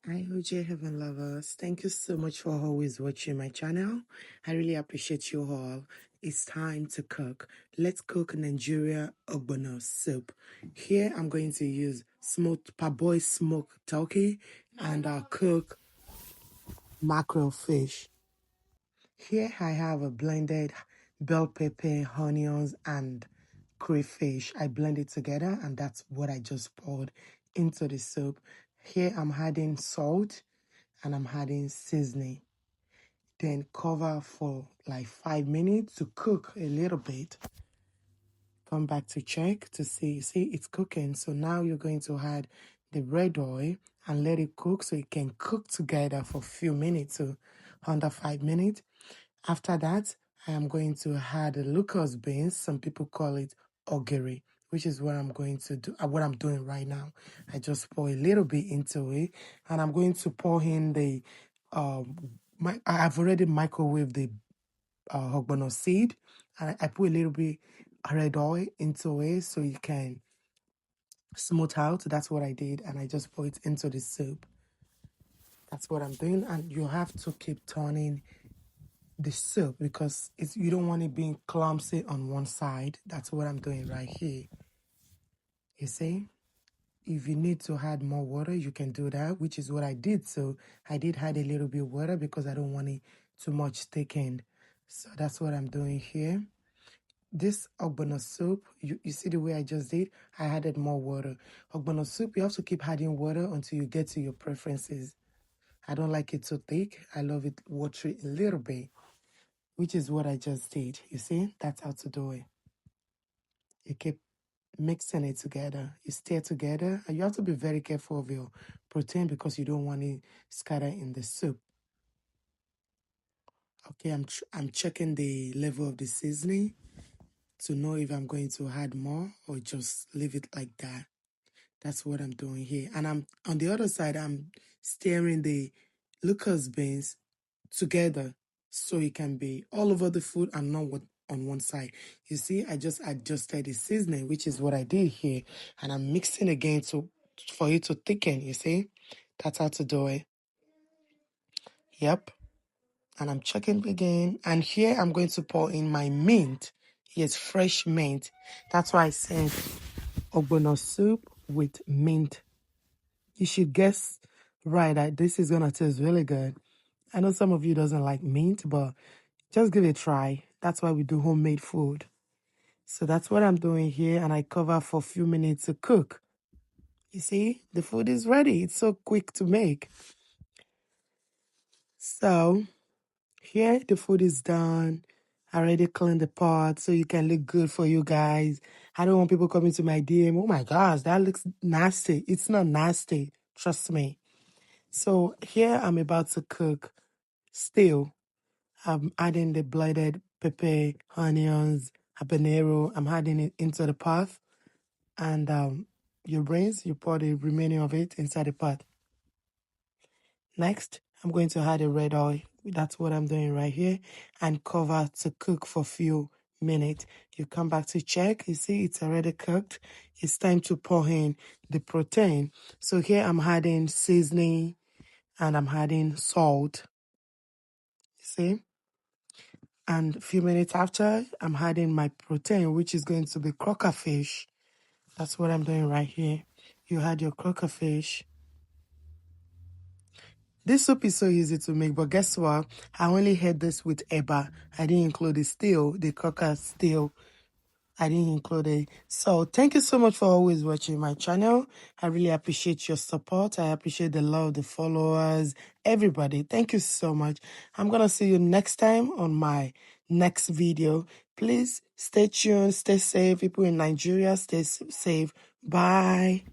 Hi, OJ Heaven lovers. Thank you so much for always watching my channel. I really appreciate you all. It's time to cook. Let's cook Nigeria Ogbono soup. Here I'm going to use smoked Parboil smoked turkey and I'll cook mackerel fish. Here I have a blended bell pepper, onions, and crayfish. I blend it together and that's what I just poured into the soup. Here I'm adding salt and I'm adding seasoning. Then cover for like 5 minutes to cook a little bit. Come back to check to see it's cooking. So now you're going to add the red oil and let it cook so it can cook together for a few minutes, so under 5 minutes. After that, I am going to add the locust beans. Some people call it ogiri, which is what I'm going to do, what I'm doing right now. I just pour a little bit into it, and I'm going to pour in the, I've already microwaved the ogbono seed, and I put a little bit red oil into it so you can smooth out. That's what I did, and I just pour it into the soup. That's what I'm doing, and you have to keep turning the soup because you don't want it being clumsy on one side. That's what I'm doing right here. You see, if you need to add more water, you can do that, which is what I did. So I did add a little bit of water because I don't want it too much thickened. So that's what I'm doing here. This ogbono soup, you see the way I just did? I added more water. Ogbono soup, you have to keep adding water until you get to your preferences. I don't like it too thick. I love it watery a little bit, which is what I just did. You see, that's how to do it. You keep mixing it together. You stir together, and you have to be very careful of your protein because you don't want it scattered in the soup. Okay, I'm checking the level of the seasoning to know if I'm going to add more or just leave it like that. That's what I'm doing here. And I'm on the other side, I'm stirring the locust beans together so it can be all over the food and not on one side. You see, I just adjusted the seasoning, which is what I did here, and I'm mixing again for it to thicken. You see, that's how to do it. Yep. And I'm checking again, and here I'm going to pour in my mint. Yes, fresh mint. That's why I said ogbono soup with mint. You should guess right that this is gonna taste really good. I know some of you doesn't like mint, but just give it a try. That's why we do homemade food. So that's what I'm doing here, and I cover for a few minutes to cook. You see, the food is ready. It's so quick to make. So here the food is done. I already cleaned the pot so you can look good for you guys. I don't want people coming to my DM. Oh my gosh, that looks nasty. It's not nasty. Trust me. So here I'm about to cook stew. I'm adding the blended pepper, onions, habanero. I'm adding it into the pot. And you rinse, you pour the remaining of it inside the pot. Next, I'm going to add a red oil. That's what I'm doing right here. And cover to cook for a few minutes. You come back to check. You see it's already cooked. It's time to pour in the protein. So here I'm adding seasoning and I'm adding salt. You see? And a few minutes after, I'm adding my protein, which is going to be croaker fish. That's what I'm doing right here. You add your croaker fish. This soup is so easy to make, but guess what? I only had this with eba. I didn't include the croaker stew. I didn't include it. So thank you so much for always watching my channel. I really appreciate your support. I appreciate the love, the followers, everybody. Thank you so much. I'm going to see you next time on my next video. Please stay tuned, stay safe. People in Nigeria, stay safe. Bye.